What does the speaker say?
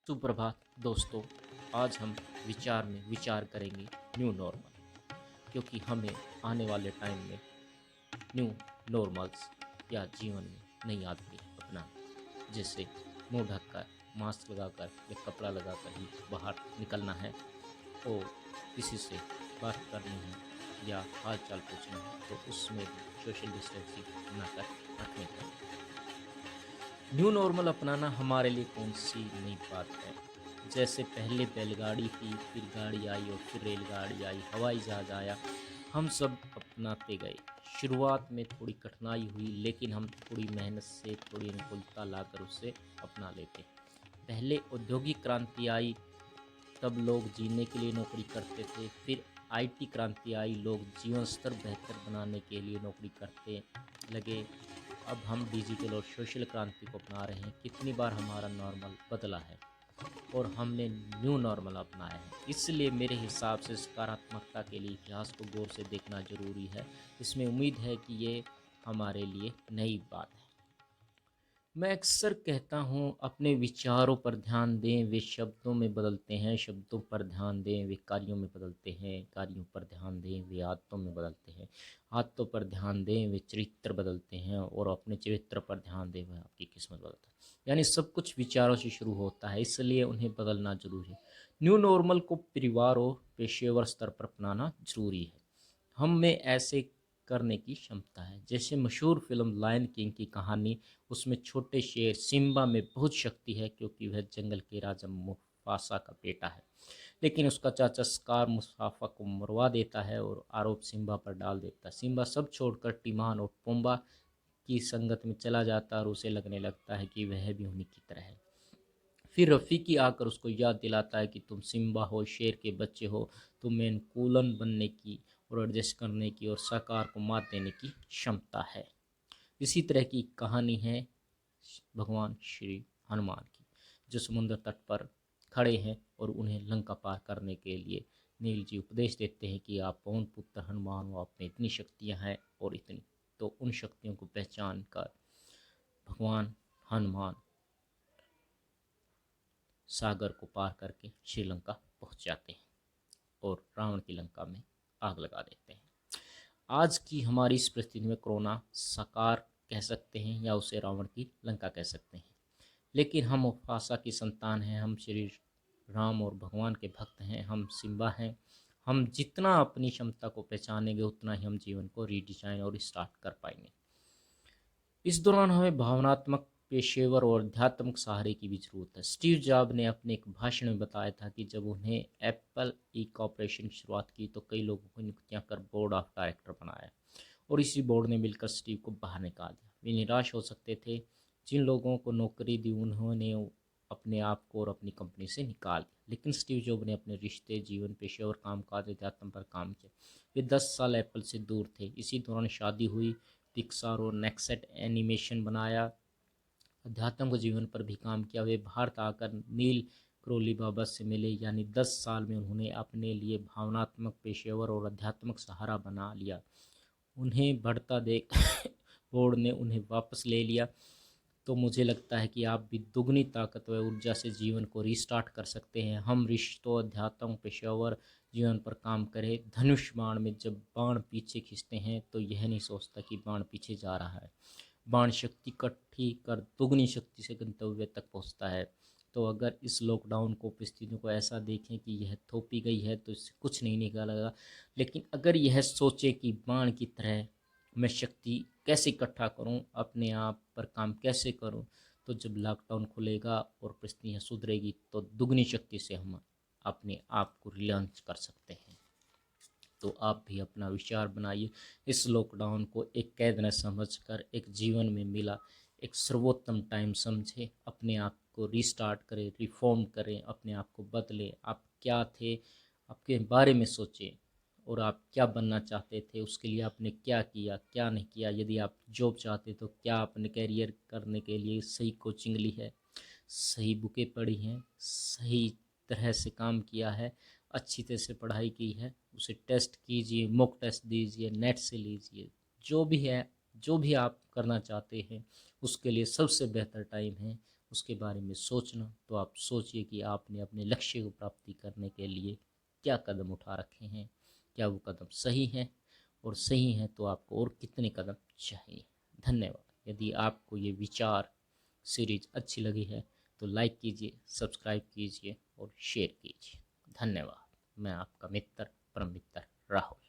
सुप्रभात दोस्तों। आज हम विचार में विचार करेंगे न्यू नॉर्मल, क्योंकि हमें आने वाले टाइम में न्यू नॉर्मल्स या जीवन में नई आदतें अपनाना, जैसे मुंह ढककर, मास्क लगाकर या कपड़ा लगाकर ही बाहर निकलना है और किसी से बात करनी है या हाल चाल पूछना है तो उसमें भी सोशल डिस्टेंसिंग बनाकर रखनी है। न्यू नॉर्मल अपनाना हमारे लिए कौन सी नई बात है। जैसे पहले बैलगाड़ी थी, फिर गाड़ी आई और फिर रेलगाड़ी आई, हवाई जहाज आया, हम सब अपनाते गए। शुरुआत में थोड़ी कठिनाई हुई, लेकिन हम थोड़ी मेहनत से थोड़ी अनुकूलता लाकर उसे अपना लेते। पहले औद्योगिक क्रांति आई, तब लोग जीने के लिए नौकरी करते थे। फिर आईटी क्रांति आई, लोग जीवन स्तर बेहतर बनाने के लिए नौकरी करते लगे। अब हम डिजिटल और सोशल क्रांति को अपना रहे हैं। कितनी बार हमारा नॉर्मल बदला है और हमने न्यू नॉर्मल अपनाया है। इसलिए मेरे हिसाब से सकारात्मकता के लिए इतिहास को गौर से देखना जरूरी है। इसमें उम्मीद है कि ये हमारे लिए नई बात है। मैं अक्सर कहता हूँ, अपने विचारों पर ध्यान दें, वे शब्दों में बदलते हैं, शब्दों पर ध्यान दें, वे कार्यों में बदलते हैं, कार्यों पर ध्यान दें, वे आदतों में बदलते हैं, आदतों पर ध्यान दें, वे चरित्र बदलते हैं, और अपने चरित्र पर ध्यान दें, वह आपकी किस्मत बदलता है। यानी सब कुछ विचारों से शुरू होता है, इसलिए उन्हें बदलना जरूरी है। न्यू नॉर्मल को परिवार और पेशेवर स्तर पर अपनाना जरूरी है। हम में ऐसे करने की क्षमता है। जैसे मशहूर फिल्म लायन किंग की कहानी, उसमें छोटे शेर सिम्बा में बहुत शक्ति है, क्योंकि वह जंगल के राजा मुफासा का बेटा है। लेकिन उसका चाचा स्कार मुस्ताफा को मरवा देता है और आरोप सिम्बा पर डाल देता है। सिम्बा सब छोड़कर टिमान और पुम्बा की संगत में चला जाता है और उसे लगने लगता है कि वह भी उन्हीं की तरह है। फिर रफ़ीकी आकर उसको याद दिलाता है कि तुम सिम्बा हो, शेर के बच्चे हो, तुम्हें अनुकूलन बनने की और एडजस्ट करने की और साकार को मात देने की क्षमता है। इसी तरह की कहानी है भगवान श्री हनुमान की, जो समुद्र तट पर खड़े हैं और उन्हें लंका पार करने के लिए नील जी उपदेश देते हैं कि आप पवन पुत्र हनुमान हो, आप में इतनी शक्तियाँ हैं और इतनी। तो उन शक्तियों को पहचान कर भगवान हनुमान सागर को पार करके श्रीलंका पहुंच जाते हैं और रावण की लंका में आग लगा देते हैं। आज की हमारी इस परिस्थिति में कोरोना साकार कह सकते हैं या उसे रावण की लंका कह सकते हैं, लेकिन हम मुफासा की संतान हैं, हम श्री राम और भगवान के भक्त हैं, हम सिम्बा हैं। हम जितना अपनी क्षमता को पहचानेंगे उतना ही हम जीवन को रीडिजाइन और स्टार्ट कर पाएंगे। इस दौरान हमें भावनात्मक, पेशेवर और आध्यात्मिक सहारे की भी जरूरत है। स्टीव जॉब ने अपने एक भाषण में बताया था कि जब उन्हें एप्पल ई कॉर्पोरेशन की शुरुआत की तो कई लोगों को नियुक्तियां कर बोर्ड ऑफ डायरेक्टर बनाया और इसी बोर्ड ने मिलकर स्टीव को बाहर निकाल दिया। वे निराश हो सकते थे। जिन लोगों को नौकरी दी उन्होंने अपने आप को और अपनी कंपनी से निकाल दिया, लेकिन स्टीव जॉब ने अपने रिश्ते, जीवन, पेशेवर कामकाज, अध्यात्म पर काम किया। वे 10 साल एप्पल से दूर थे। इसी दौरान शादी हुई, पिक्सार और नेक्सेट एनिमेशन बनाया, अध्यात्म को जीवन पर भी काम किया। वे भारत आकर नील क्रोली बाबा से मिले, यानी 10 साल में उन्होंने अपने लिए भावनात्मक, पेशेवर और आध्यात्मिक सहारा बना लिया। उन्हें बढ़ता देख बोर्ड ने उन्हें वापस ले लिया। तो मुझे लगता है कि आप भी दुगनी ताकत व ऊर्जा से जीवन को रीस्टार्ट कर सकते हैं। हम रिश्तों, अध्यात्म, पेशेवर जीवन पर काम करें। धनुष बाण में जब बाण पीछे खींचते हैं तो यह नहीं सोचता कि बाण पीछे जा रहा है। बाण शक्ति इकट्ठी कर दुगनी शक्ति से गंतव्य तक पहुंचता है। तो अगर इस लॉकडाउन को, परिस्थितियों को ऐसा देखें कि यह थोपी गई है तो इससे कुछ नहीं निकालेगा, लेकिन अगर यह सोचे कि बाण की तरह मैं शक्ति कैसे इकट्ठा करूं, अपने आप पर काम कैसे करूं, तो जब लॉकडाउन खुलेगा और परिस्थितियाँ सुधरेगी तो दुगनी शक्ति से हम अपने आप को रिलॉन्च कर सकते हैं। तो आप भी अपना विचार बनाइए। इस लॉकडाउन को एक कैद न समझकर एक जीवन में मिला एक सर्वोत्तम टाइम समझे। अपने आप को रीस्टार्ट करें, रिफॉर्म करें, अपने आप को बदलें। आप क्या थे, आपके बारे में सोचें और आप क्या बनना चाहते थे, उसके लिए आपने क्या किया, क्या नहीं किया। यदि आप जॉब चाहते तो क्या आपने कैरियर करने के लिए सही कोचिंग ली है, सही बुकें पढ़ी हैं, सही तरह से काम किया है, अच्छी तरह से पढ़ाई की है, उसे टेस्ट कीजिए, मॉक टेस्ट दीजिए, नेट से लीजिए। जो भी है, जो भी आप करना चाहते हैं उसके लिए सबसे बेहतर टाइम है। उसके बारे में सोचना, तो आप सोचिए कि आपने अपने लक्ष्य को प्राप्ति करने के लिए क्या कदम उठा रखे हैं, क्या वो कदम सही हैं, और सही हैं तो आपको और कितने कदम चाहिए। धन्यवाद। यदि आपको ये विचार सीरीज अच्छी लगी है तो लाइक कीजिए, सब्सक्राइब कीजिए और शेयर कीजिए। धन्यवाद। मैं आपका मित्र परम मित्र राहुल।